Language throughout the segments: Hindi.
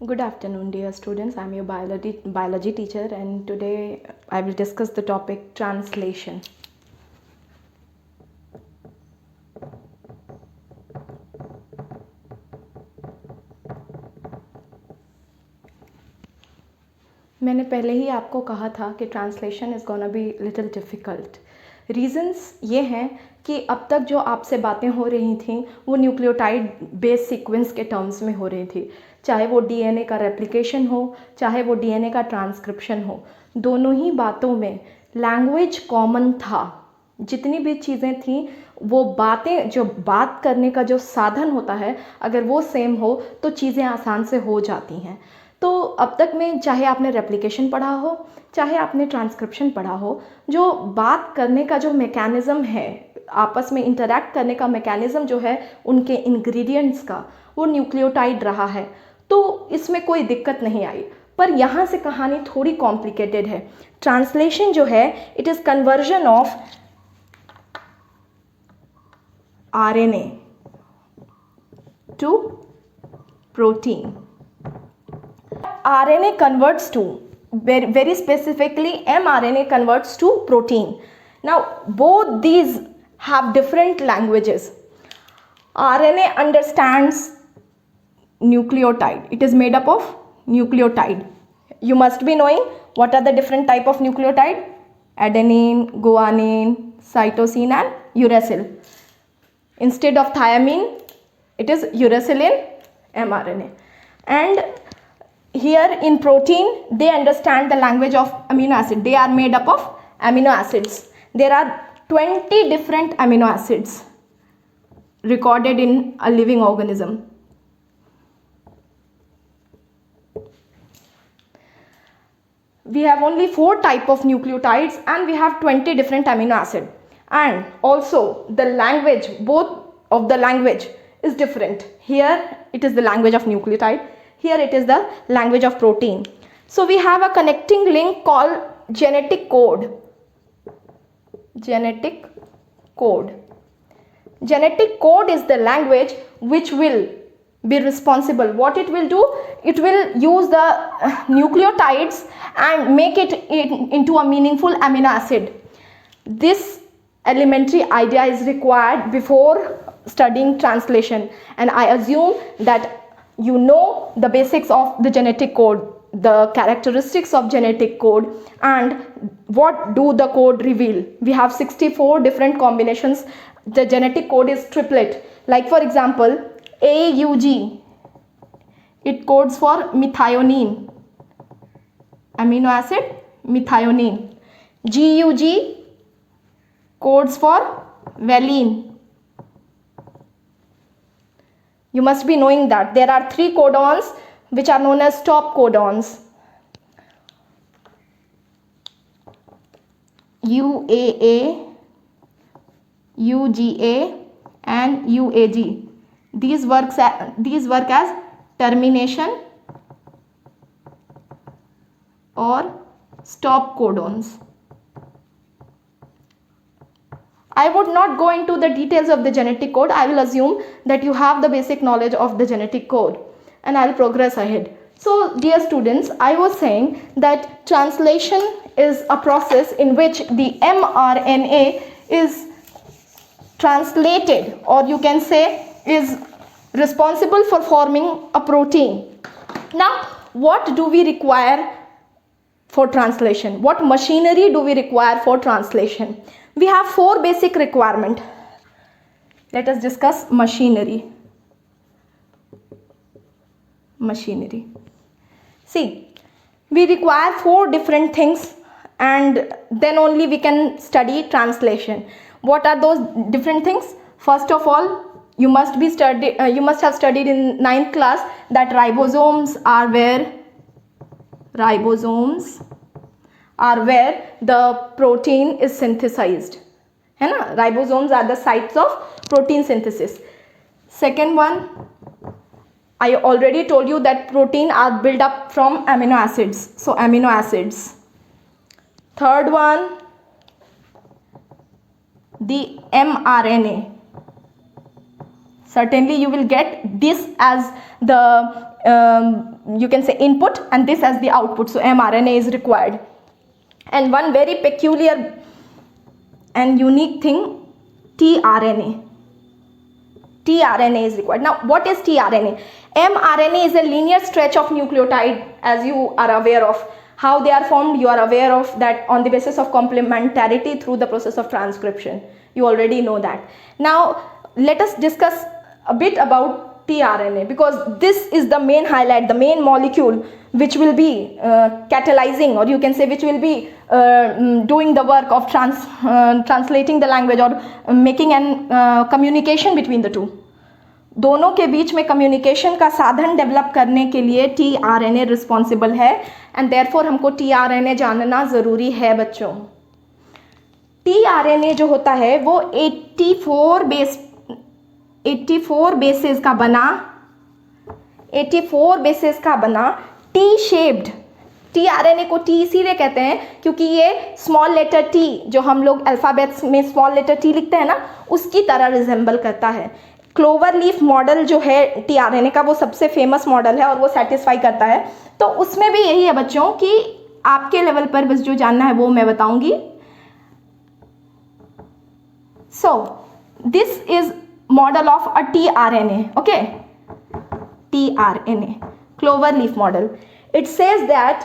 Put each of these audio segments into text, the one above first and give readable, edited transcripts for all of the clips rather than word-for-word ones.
Good afternoon, dear students. I'm your biology teacher, and today I will discuss the topic translation. मैंने पहले ही आपको कहा था कि translation is gonna be little difficult. Reasons ये हैं कि अब तक जो आपसे बातें हो रही थी वो न्यूक्लियोटाइड बेस सीक्वेंस के टर्म्स में हो रही थी, चाहे वो डीएनए का रेप्लिकेशन हो, चाहे वो डीएनए का ट्रांसक्रिप्शन हो. दोनों ही बातों में लैंग्वेज कॉमन था. जितनी भी चीज़ें थी वो बातें, जो बात करने का जो साधन होता है, अगर वो सेम हो तो चीज़ें आसान से हो जाती हैं. तो अब तक में चाहे आपने रेप्लिकेशन पढ़ा हो, चाहे आपने ट्रांसक्रिप्शन पढ़ा हो, जो बात करने का जो मैकेनिज़्म है, आपस में इंटरैक्ट करने का मैकेनिज़्म जो है उनके इंग्रेडिएंट्स का, वो न्यूक्लियोटाइड रहा है. तो इसमें कोई दिक्कत नहीं आई. पर यहाँ से कहानी थोड़ी कॉम्प्लिकेटेड है. ट्रांसलेशन जो है, it is conversion of RNA to protein. RNA converts to, very specifically mRNA converts to protein. Now both these have different languages. RNA understands nucleotide. It is made up of nucleotide. You must be knowing what are the different type of nucleotide: adenine, guanine, cytosine and uracil. Instead of thiamine, it is uracil in mRNA. And here in protein, they understand the language of amino acid. They are made up of amino acids. There are 20 different amino acids recorded in a living organism. We have only 4 type of nucleotides and we have 20 different amino acid. And also the language, both of the language is different. Here it is the language of nucleotide. Here it is the language of protein. So we have a connecting link called genetic code. Genetic code. Genetic code is the language which will be responsible. What it will do? It will use the nucleotides and make it into a meaningful amino acid. This elementary idea is required before studying translation, and I assume that you know the basics of the genetic code, the characteristics of genetic code, and what do the code reveal. We have 64 different combinations. The genetic code is triplet. Like for example, AUG, it codes for methionine, amino acid methionine. GUG codes for valine. You must be knowing that there are 3 codons which are known as stop codons: UAA, UGA and UAG. These work as termination or stop codons. I would not go into the details of the genetic code. I will assume that you have the basic knowledge of the genetic code, and I will progress ahead. So dear students, I was saying that translation is a process in which the mRNA is translated, or you can say is responsible for forming a protein. Now what do we require for translation? What machinery do we require for translation? We have 4 basic requirements. Let us discuss machinery. Machinery. See, we require 4 different things, and then only we can study translation. What are those different things? First of all, you must have studied in 9th class that ribosomes are where the protein is synthesized. है ना? Ribosomes are the sites of protein synthesis. Second one, I already told you that protein are built up from amino acids. So amino acids. Third one, the mRNA. certainly you will get this as the you can say input and this as the output. So mRNA is required. And one very peculiar and unique thing, tRNA. tRNA is required. Now what is tRNA? mRNA is a linear stretch of nucleotide, as you are aware of. How they are formed, you are aware of that, on the basis of complementarity through the process of transcription. You already know that. Now let us discuss a bit about tRNA, because this is the main highlight, the main molecule which will be catalyzing, or you can say which will be doing the work of translating the language or making an communication between the two. दोनों के बीच में कम्युनिकेशन का साधन डेवलप करने के लिए tRNA रिस्पॉन्सिबल है, एंड देयरफॉर हमको tRNA जानना ज़रूरी है बच्चों. tRNA जो होता है वो 84 बेसेस का बना टी शेप्ड. tRNA को टी इसीलिए कहते हैं क्योंकि ये स्मॉल लेटर टी, जो हम लोग अल्फ़ाबेट्स में स्मॉल लेटर टी लिखते हैं ना, उसकी तरह रिजेंबल करता है. क्लोवर लीफ मॉडल जो है tRNA का, वो सबसे फेमस मॉडल है और वो सेटिस्फाई करता है. तो उसमें भी यही है बच्चों कि आपके लेवल पर बस जो जानना है वो मैं बताऊंगी. So this is model of a tRNA. Okay, tRNA clover leaf model. It says that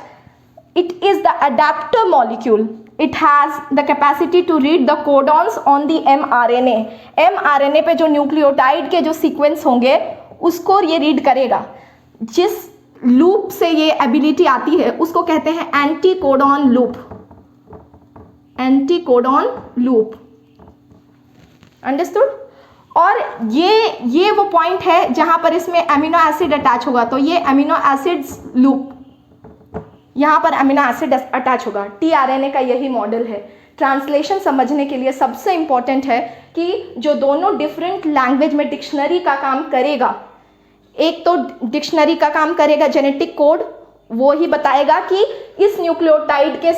it is the adapter molecule. It has the capacity to read the codons on the mRNA. mRNA पे जो न्यूक्लियोटाइड के जो सीक्वेंस होंगे उसको ये रीड करेगा. जिस लूप से ये एबिलिटी आती है उसको कहते हैं anti codon loop. Anti codon loop, understood. और ये वो पॉइंट है जहां पर इसमें अमीनो एसिड अटैच होगा. तो ये अमीनो एसिड्स लूप, यहाँ पर अमीनो एसिड अटैच होगा. tRNA का यही मॉडल है. ट्रांसलेशन समझने के लिए सबसे इम्पॉर्टेंट है कि जो दोनों डिफरेंट लैंग्वेज में डिक्शनरी का काम करेगा, एक तो डिक्शनरी का काम करेगा जेनेटिक कोड, वो ही बताएगा कि इस न्यूक्लियोटाइड के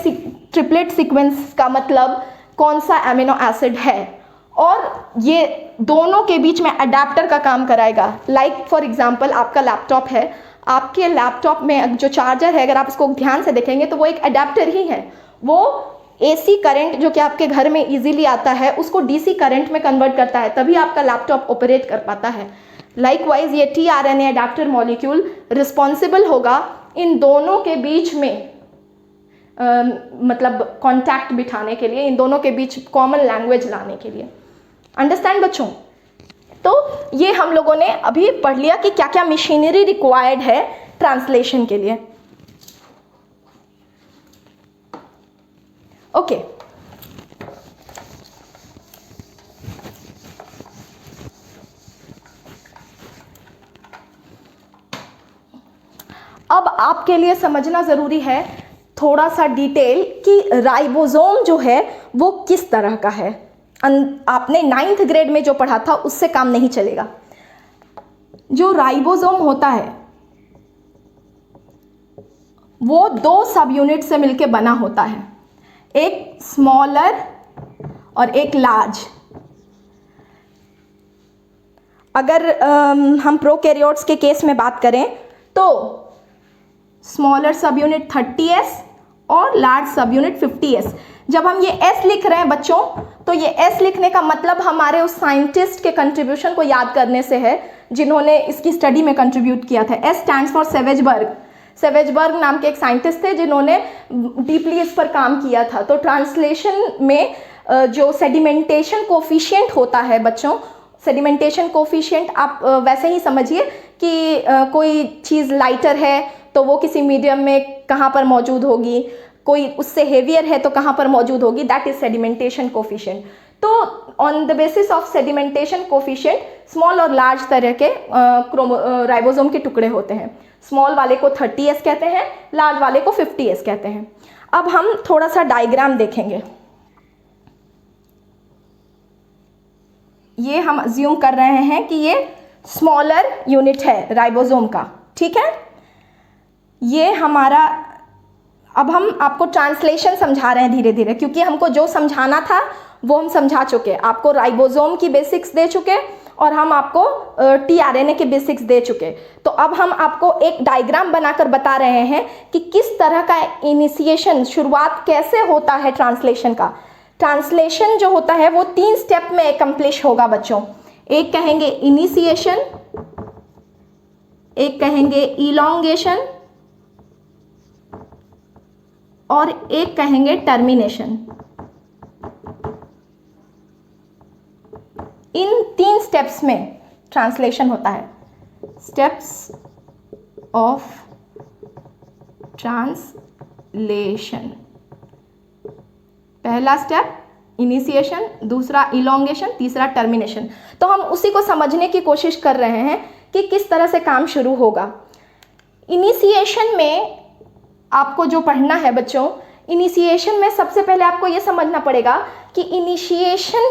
ट्रिपलेट सीक्वेंस का मतलब कौन सा अमीनो एसिड है, और ये दोनों के बीच में अडेप्टर का काम कराएगा. लाइक फॉर एग्जांपल आपका लैपटॉप है, आपके लैपटॉप में जो चार्जर है, अगर आप इसको ध्यान से देखेंगे तो वो एक अडेप्टर ही है. वो एसी करंट जो कि आपके घर में इजीली आता है उसको डीसी करंट में कन्वर्ट करता है, तभी आपका लैपटॉप ऑपरेट कर पाता है. लाइकवाइज ये tRNA अडेप्टर मॉलिक्यूल रिस्पॉन्सिबल होगा इन दोनों के बीच में मतलब कॉन्टैक्ट बिठाने के लिए, इन दोनों के बीच कॉमन लैंग्वेज लाने के लिए. अंडरस्टैंड बच्चों? तो ये हम लोगों ने अभी पढ़ लिया कि क्या क्या मशीनरी रिक्वायर्ड है ट्रांसलेशन के लिए. ओके, अब आपके लिए समझना ज़रूरी है थोड़ा सा डिटेल कि राइबोसोम जो है वो किस तरह का है. आपने 9th ग्रेड में जो पढ़ा था उससे काम नहीं चलेगा. जो राइबोसोम होता है वो 2 सब यूनिट से मिलकर बना होता है, एक स्मॉलर और एक लार्ज. अगर हम प्रोकैरियोट्स के केस में बात करें तो स्मॉलर सब यूनिट 30s और लार्ज सब यूनिट 50s. जब हम ये S लिख रहे हैं बच्चों, तो ये S लिखने का मतलब हमारे उस साइंटिस्ट के कंट्रीब्यूशन को याद करने से है जिन्होंने इसकी स्टडी में कंट्रीब्यूट किया था. S stands for Svedberg. Svedberg नाम के एक साइंटिस्ट थे जिन्होंने डीपली इस पर काम किया था. तो ट्रांसलेशन में जो सेडिमेंटेशन कोफिशिएंट होता है बच्चों, सेडिमेंटेशन कोफिशिएंट आप वैसे ही समझिए कि कोई चीज़ लाइटर है तो वो किसी मीडियम में कहाँ पर मौजूद होगी, कोई उससे हेवियर है तो कहाँ पर मौजूद होगी, दैट इज सेडिमेंटेशन कोफिशिएंट. तो on the basis of sedimentation coefficient small और लार्ज तरह के राइबोसोम के टुकड़े होते हैं. स्मॉल वाले को 30s कहते हैं, लार्ज वाले को 50s कहते हैं. अब हम थोड़ा सा डायग्राम देखेंगे. ये हम अज्यूम कर रहे हैं कि ये स्मॉलर यूनिट है राइबोसोम का, ठीक है. ये हमारा, अब हम आपको ट्रांसलेशन समझा रहे हैं धीरे धीरे, क्योंकि हमको जो समझाना था वो हम समझा चुके. आपको राइबोसोम की बेसिक्स दे चुके और हम आपको tRNA के बेसिक्स दे चुके। तो अब हम आपको एक डायग्राम बनाकर बता रहे हैं कि किस तरह का इनिशिएशन, शुरुआत कैसे होता है ट्रांसलेशन का। ट्रांसलेशन जो होता है वो 3 स्टेप में एकम्प्लिश होगा बच्चों। एक कहेंगे इनिशिएशन, एक कहेंगे इलॉन्गेशन और एक कहेंगे टर्मिनेशन। इन 3 स्टेप्स में ट्रांसलेशन होता है। स्टेप्स ऑफ ट्रांसलेशन, पहला स्टेप इनिशिएशन, दूसरा इलॉन्गेशन, तीसरा टर्मिनेशन। तो हम उसी को समझने की कोशिश कर रहे हैं कि किस तरह से काम शुरू होगा। इनिशिएशन में आपको जो पढ़ना है बच्चों, इनिशिएशन में सबसे पहले आपको ये समझना पड़ेगा कि इनिशिएशन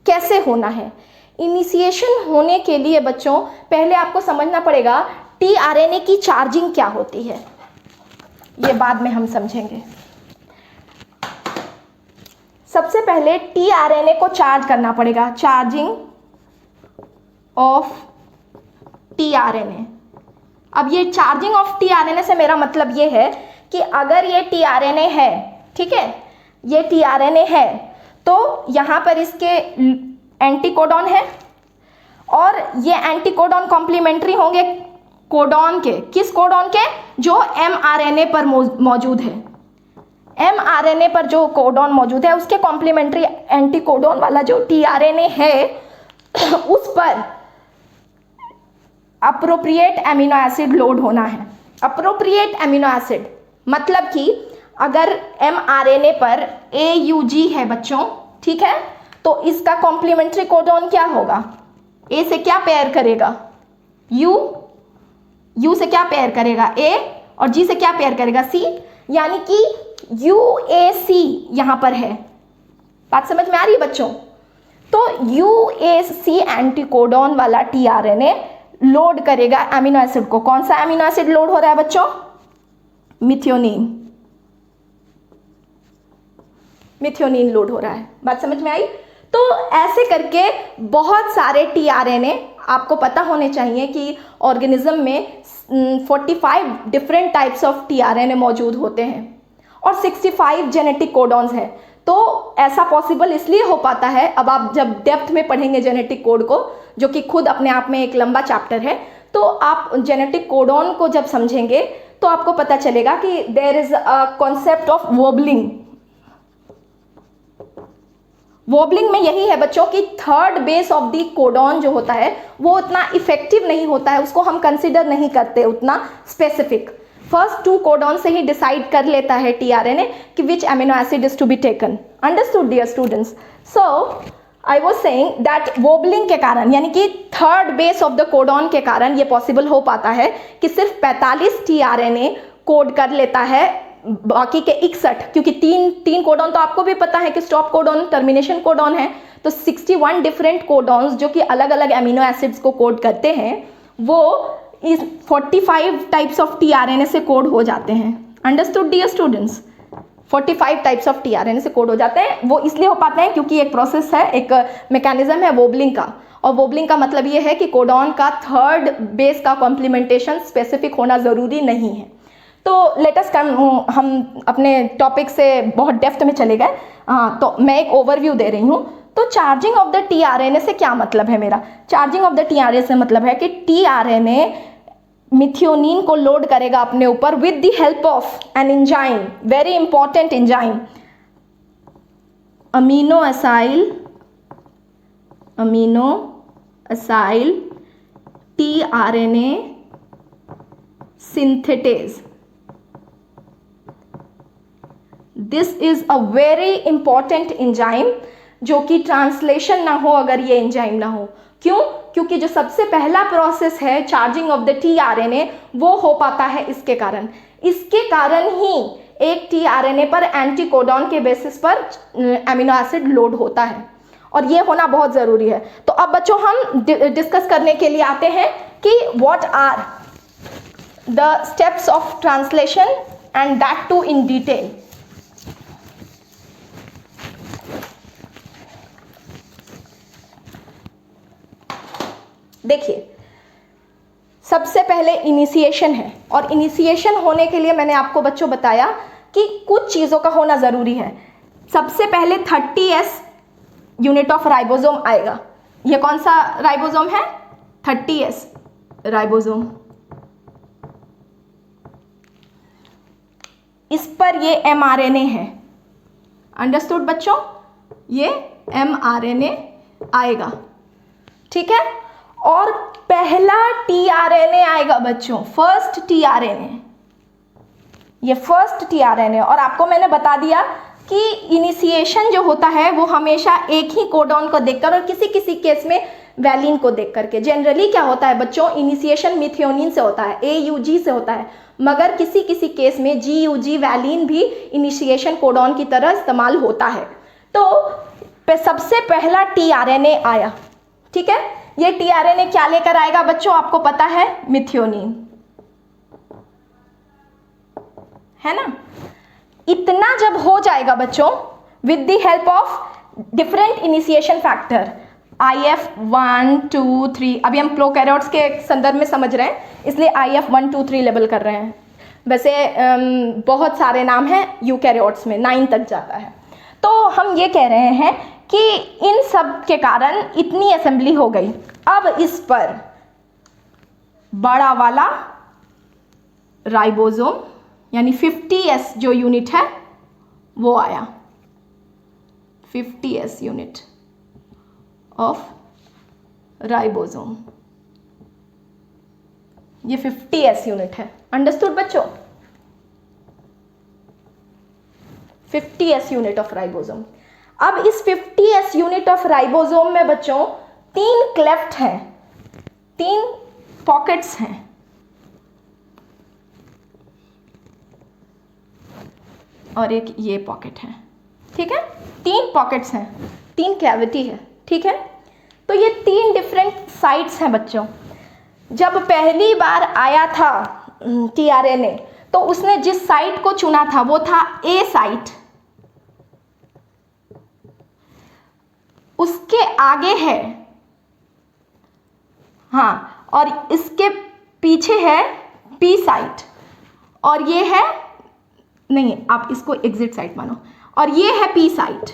कैसे होना है। इनिशिएशन होने के लिए बच्चों पहले आपको समझना पड़ेगा tRNA की चार्जिंग क्या होती है, ये बाद में हम समझेंगे। सबसे पहले tRNA को चार्ज करना पड़ेगा, चार्जिंग ऑफ tRNA। अब ये चार्जिंग ऑफ tRNA से मेरा मतलब ये है कि अगर ये tRNA है, ठीक है, ये tRNA है, तो यहाँ पर इसके एंटीकोडॉन है और ये एंटीकोडॉन कॉम्प्लीमेंट्री होंगे कोडॉन के। किस कोडॉन के? जो mRNA पर मौजूद है। mRNA पर जो कोडॉन मौजूद है उसके कॉम्प्लीमेंट्री एंटीकोडॉन वाला जो tRNA है उस पर अप्रोप्रिएट एमिनो एसिड लोड होना है। अप्रोप्रिएट एमिनो एसिड मतलब कि अगर mRNA पर AUG है बच्चों, ठीक है, तो इसका कॉम्प्लीमेंट्री कोडॉन क्या होगा? A से क्या पेयर करेगा? U से क्या पेयर करेगा? A, और G से क्या पेयर करेगा? C, यानी कि UAC यहाँ पर है। बात समझ में आ रही है बच्चों? तो UAC एंटीकोडॉन वाला tRNA लोड करेगा एमिनो एसिड को। कौन सा एमिनो एसिड लोड हो रहा है बच्चों? मिथियोनिन। मिथियोनिन लोड हो रहा है। बात समझ में आई? तो ऐसे करके बहुत सारे tRNA आपको पता होने चाहिए कि ऑर्गेनिज्म में 45 डिफरेंट टाइप्स ऑफ tRNA मौजूद होते हैं और 65 जेनेटिक कोडॉन्स हैं। तो ऐसा पॉसिबल इसलिए हो पाता है, अब आप जब डेप्थ में पढ़ेंगे जेनेटिक कोड को, जो कि खुद अपने आप में एक लंबा चैप्टर है, तो आप जेनेटिक कोडॉन को जब समझेंगे तो आपको पता चलेगा कि there is a concept of wobbling. Wobbling में यही है बच्चों कि third base of the codon जो होता है वो उतना इफेक्टिव नहीं होता है, उसको हम कंसिडर नहीं करते उतना स्पेसिफिक। फर्स्ट 2 कोडॉन से ही डिसाइड कर लेता है tRNA कि which amino acid is to be taken. Understood dear students? So I was saying that wobbling के कारण, यानी कि third base of the codon के कारण ये पॉसिबल हो पाता है कि सिर्फ 45 tRNA कोड कर लेता है, बाकी के 61, क्योंकि तीन कोडॉन तो आपको भी पता है कि स्टॉप कोडॉन, टर्मिनेशन कोडॉन है, तो 61 डिफरेंट कोडॉन्स जो कि अलग अलग एमिनो एसिड्स को कोड करते हैं वो इस 45 टाइप्स ऑफ tRNA से कोड हो जाते हैं। Understood dear students? 45 types of tRNA से कोड हो जाते हैं। वो इसलिए हो पाते हैं क्योंकि एक प्रोसेस है, एक मैकेनिज्म है वोबलिंग का, और वोबलिंग का मतलब ये है कि कोडॉन का थर्ड बेस का कॉम्प्लीमेंटेशन स्पेसिफिक होना ज़रूरी नहीं है। तो लेटस कम, हम अपने टॉपिक से बहुत डेप्थ में चले गए। तो मैं एक ओवरव्यू दे रही हूँ। तो चार्जिंग ऑफ द tRNA से क्या मतलब है मेरा? चार्जिंग ऑफ द tRNA से मतलब है कि tRNA मिथियोनिन को लोड करेगा अपने ऊपर with the help of an enzyme, very important enzyme, amino acyl tRNA synthetase. This is a very important enzyme, जो कि ट्रांसलेशन ना हो अगर ये एंजाइम ना हो। क्यों? क्योंकि जो सबसे पहला प्रोसेस है चार्जिंग ऑफ द tRNA वो हो पाता है इसके कारण। इसके कारण ही एक tRNA पर एंटीकोडॉन के बेसिस पर एमिनो एसिड लोड होता है, और ये होना बहुत ज़रूरी है। तो अब बच्चों हम डिस्कस करने के लिए आते हैं कि what are the steps of translation and that too in detail. देखिए, सबसे पहले इनिशिएशन है, और इनिशिएशन होने के लिए मैंने आपको बच्चों बताया कि कुछ चीज़ों का होना ज़रूरी है। सबसे पहले 30S यूनिट ऑफ राइबोसोम आएगा। ये कौन सा राइबोसोम है? 30S ribosome. इस पर ये mRNA है। अंडरस्टूड बच्चों? ये mRNA आएगा, ठीक है। और पहला tRNA आएगा बच्चों, फर्स्ट tRNA। ये फर्स्ट tRNA, और आपको मैंने बता दिया कि इनिशिएशन जो होता है वो हमेशा एक ही कोडॉन को देखकर और किसी किसी केस में वैलिन को देख करके। जनरली क्या होता है बच्चों, इनिशिएशन मिथियोनिन से होता है, AUG से होता है, मगर किसी किसी केस में GUG वैलिन भी इनिशिएशन कोडॉन की तरह इस्तेमाल होता है। तो सबसे पहला tRNA आया, ठीक है। ये tRNA क्या लेकर आएगा बच्चों, आपको पता है? मिथियोनिन, है ना। इतना जब हो जाएगा बच्चों, with the help of different initiation factor IF 1 2 3, अभी हम प्रोकैरियोट्स के संदर्भ में समझ रहे हैं, इसलिए IF 1 2 3 लेबल कर रहे हैं। वैसे बहुत सारे नाम हैं यूकैरियोट्स में, 9 तक जाता है। तो हम ये कह रहे हैं कि इन सब के कारण इतनी असेंबली हो गई। अब इस पर बड़ा वाला राइबोसोम यानी 50S जो यूनिट है वो आया, 50S यूनिट ऑफ राइबोसोम। ये 50S यूनिट है। अंडरस्टूड बच्चों? 50S unit of ribosome. अब इस 50S यूनिट ऑफ राइबोसोम में बच्चों 3 क्लेफ्ट हैं, 3 पॉकेट्स हैं, और एक ये पॉकेट है, ठीक है। 3 पॉकेट्स हैं, 3 कैविटी है, ठीक है। तो ये 3 डिफरेंट साइट्स हैं बच्चों। जब पहली बार आया था tRNA, तो उसने जिस साइट को चुना था वो था A साइट, उसके आगे है, हाँ, और इसके पीछे है P साइट, और ये है, नहीं आप इसको एग्जिट साइट मानो, और ये है P साइट,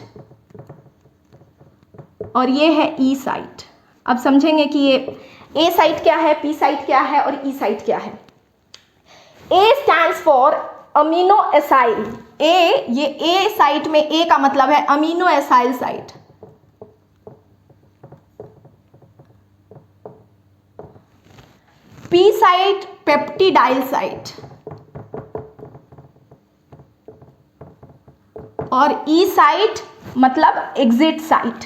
और ये है E साइट। अब समझेंगे कि ये A साइट क्या है, P साइट क्या है और E साइट क्या है। A stands for amino acyl. ये A साइट में A का मतलब है amino acyl site. P site peptidyl site, और E साइट मतलब एग्जिट साइट।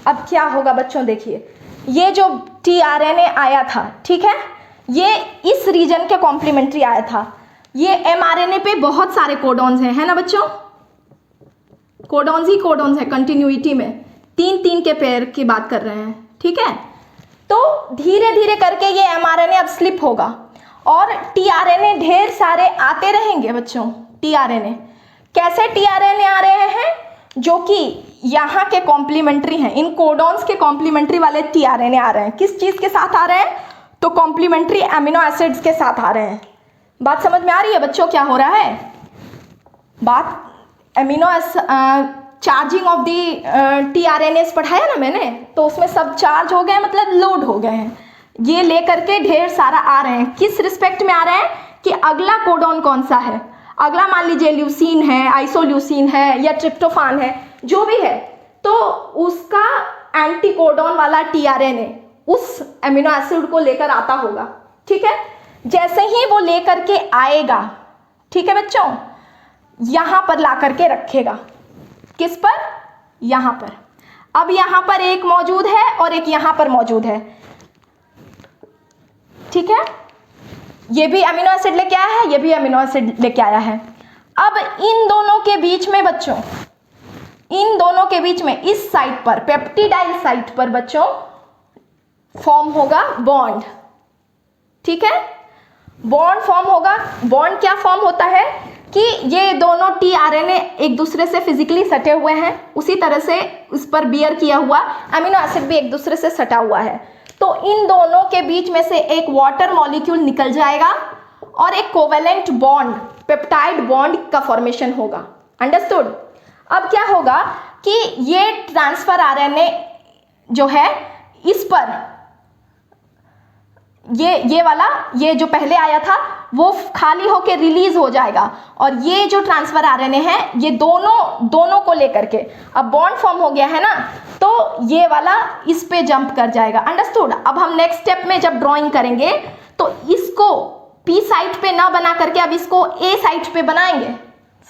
अब क्या होगा बच्चों, देखिए, ये जो tRNA आया था, ठीक है, ये इस रीजन के कॉम्प्लीमेंट्री आया था। ये mRNA पे बहुत सारे कोडॉन्स हैं, है ना बच्चों, कोडॉन्स ही कोडॉन्स है कंटिन्यूटी में, 3 के पेयर की बात कर रहे हैं, ठीक है। तो धीरे धीरे करके ये mRNA अब स्लिप होगा और tRNA ढेर सारे आते रहेंगे बच्चों। tRNA कैसे tRNA आ रहे हैं, जो कि यहाँ के कॉम्प्लीमेंट्री हैं, इन कोडॉन्स के कॉम्प्लीमेंट्री वाले tRNA आ रहे हैं। किस चीज़ के साथ आ रहे हैं, तो कॉम्प्लीमेंट्री एमिनो एसिड्स के साथ आ रहे हैं। बात समझ में आ रही है बच्चों क्या हो रहा है? बात amino charging of the tRNAs पढ़ाया ना मैंने, तो उसमें सब चार्ज हो गए, मतलब लोड हो गए हैं। ये लेकर के ढेर सारा आ रहे हैं। किस रिस्पेक्ट में आ रहे हैं कि अगला कोडॉन कौन सा है, अगला मान लीजिए ल्यूसीन है, आइसोल्यूसीन है या ट्रिप्टोफान है, जो भी है, तो उसका एंटीकोडॉन वाला tRNA उस एमिनो एसिड को लेकर आता होगा, ठीक है। जैसे ही वो लेकर के आएगा, ठीक है बच्चों, यहां पर ला करके रखेगा। किस पर? यहां पर। अब यहां पर एक मौजूद है और एक यहां पर मौजूद है, ठीक है। ये भी अमीनो एसिड लेके आया है, ये भी अमीनो एसिड लेके आया है। अब इन दोनों के बीच में बच्चों, इन दोनों के बीच में इस साइट पर, पेप्टिडाइल साइट पर बच्चों, फॉर्म होगा बॉन्ड, ठीक है। बॉन्ड फॉर्म होगा। बॉन्ड क्या फॉर्म होता है, कि ये दोनों टीआरएनए एक दूसरे से फिजिकली सटे हुए हैं, उसी तरह से इस पर बियर किया हुआ अमीनो एसिड भी एक दूसरे से सटा हुआ है। तो इन दोनों के बीच में से एक वाटर मॉलिक्यूल निकल जाएगा और एक कोवेलेंट बॉन्ड, पेप्टाइड बॉन्ड का फॉर्मेशन होगा। अंडरस्टूड? अब क्या होगा कि ये ट्रांसफर आरएनए जो है इस पर ये वाला, ये जो पहले आया था वो खाली होके रिलीज हो जाएगा और ये जो ट्रांसफर आरएनए है ये दोनों को लेकर के अब बॉन्ड फॉर्म हो गया है ना, तो ये वाला इस पे जंप कर जाएगा। अंडरस्टूड? अब हम नेक्स्ट स्टेप में जब ड्राइंग करेंगे तो इसको पी साइट पे ना बना करके अब इसको ए साइट पे बनाएंगे।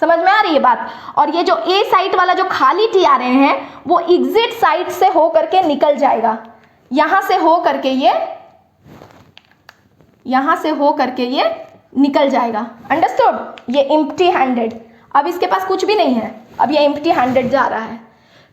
समझ में आ रही है बात? और ये जो ए साइट वाला जो खाली टीआरएनए है वो एग्जिट साइट से हो करके निकल जाएगा, यहां से हो करके ये निकल जाएगा। अंडरस्टूड? ये एम्प्टी हैंडेड, अब इसके पास कुछ भी नहीं है, अब ये एम्प्टी हैंडेड जा रहा है।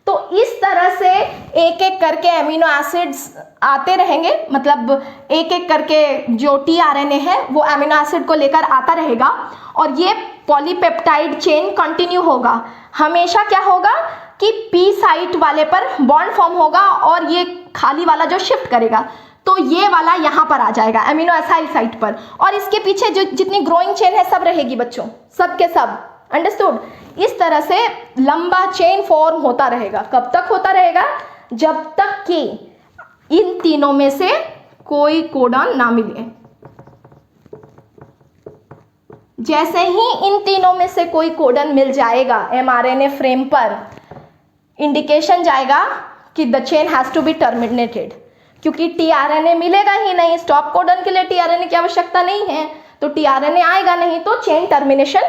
तो इस तरह से एक एक करके अमीनो एसिड्स आते रहेंगे, मतलब एक एक करके जो टीआरएनए है वो अमीनो एसिड को लेकर आता रहेगा और ये पॉलीपेप्टाइड चेन कंटिन्यू होगा। हमेशा क्या होगा कि पी साइट वाले पर बॉन्ड फॉर्म होगा और ये खाली वाला जो शिफ्ट करेगा तो ये वाला यहाँ पर आ जाएगा अमीनो एसाइल साइट पर, और इसके पीछे जो जितनी ग्रोइंग चेन है सब रहेगी बच्चों, सब के सब। अंडरस्टूड? इस तरह से लंबा चेन फॉर्म होता रहेगा। कब तक होता रहेगा? जब तक कि इन तीनों में से कोई कोडॉन ना मिले। जैसे ही इन तीनों में से कोई कोडन मिल जाएगा एमआरएनए फ्रेम पर, इंडिकेशन जाएगा कि the chain has to be terminated, क्योंकि टीआरएनए मिलेगा ही नहीं। स्टॉप कोडन के लिए टीआरएनए की आवश्यकता नहीं है, तो टीआरएनए आएगा नहीं तो चेन टर्मिनेशन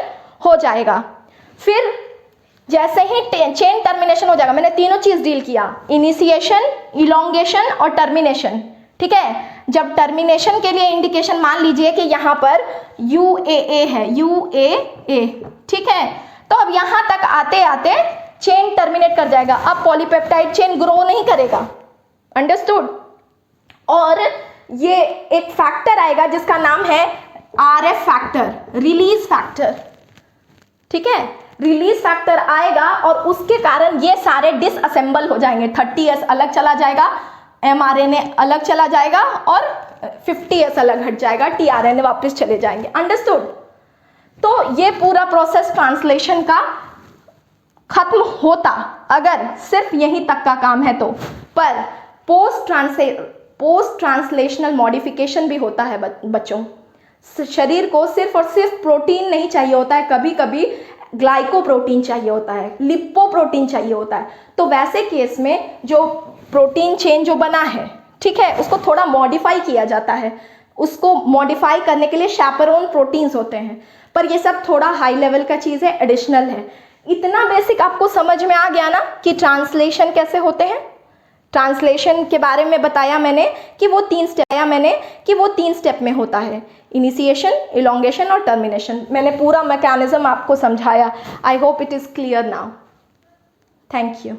हो जाएगा। फिर जैसे ही चेन टर्मिनेशन हो जाएगा, मैंने तीनों चीज डील किया, इनिशिएशन, इलोंगेशन और टर्मिनेशन। ठीक है? जब टर्मिनेशन के लिए इंडिकेशन मान लीजिए कि यहाँ पर UAA है, UAA, ठीक है, तो अब यहाँ तक आते आते चेन टर्मिनेट कर जाएगा। अब पॉलीपेप्टाइड चेन ग्रो नहीं करेगा। अंडरस्टूड? और ये एक फैक्टर आएगा जिसका नाम है RF फैक्टर, रिलीज फैक्टर। ठीक है? रिलीज फैक्टर आएगा और उसके कारण ये सारे डिसअसेंबल हो जाएंगे। 30S अलग चला जाएगा, mRNA अलग चला जाएगा और 50S अलग हट जाएगा, tRNA वापस चले जाएंगे। अंडरस्टूड? तो ये पूरा प्रोसेस ट्रांसलेशन का खत्म होता अगर सिर्फ यहीं तक का काम है तो, पर पोस्ट ट्रांसलेशनल मॉडिफिकेशन भी होता है बच्चों। शरीर को सिर्फ और सिर्फ प्रोटीन नहीं चाहिए होता है, कभी कभी ग्लाइकोप्रोटीन चाहिए होता है, लिपोप्रोटीन चाहिए होता है। तो वैसे केस में जो प्रोटीन चेन जो बना है, ठीक है, उसको थोड़ा मॉडिफाई किया जाता है। उसको मॉडिफाई करने के लिए शैपरोन प्रोटीन्स होते हैं, पर ये सब थोड़ा हाई लेवल का चीज़ है, एडिशनल है। इतना बेसिक आपको समझ में आ गया ना कि ट्रांसलेशन कैसे होते हैं। ट्रांसलेशन के बारे में बताया मैंने कि वो तीन स्टेप में होता है, इनिशिएशन, इलोंगेशन और टर्मिनेशन। मैंने पूरा मैकेनिज्म आपको समझाया। I hope it is clear now. Thank you.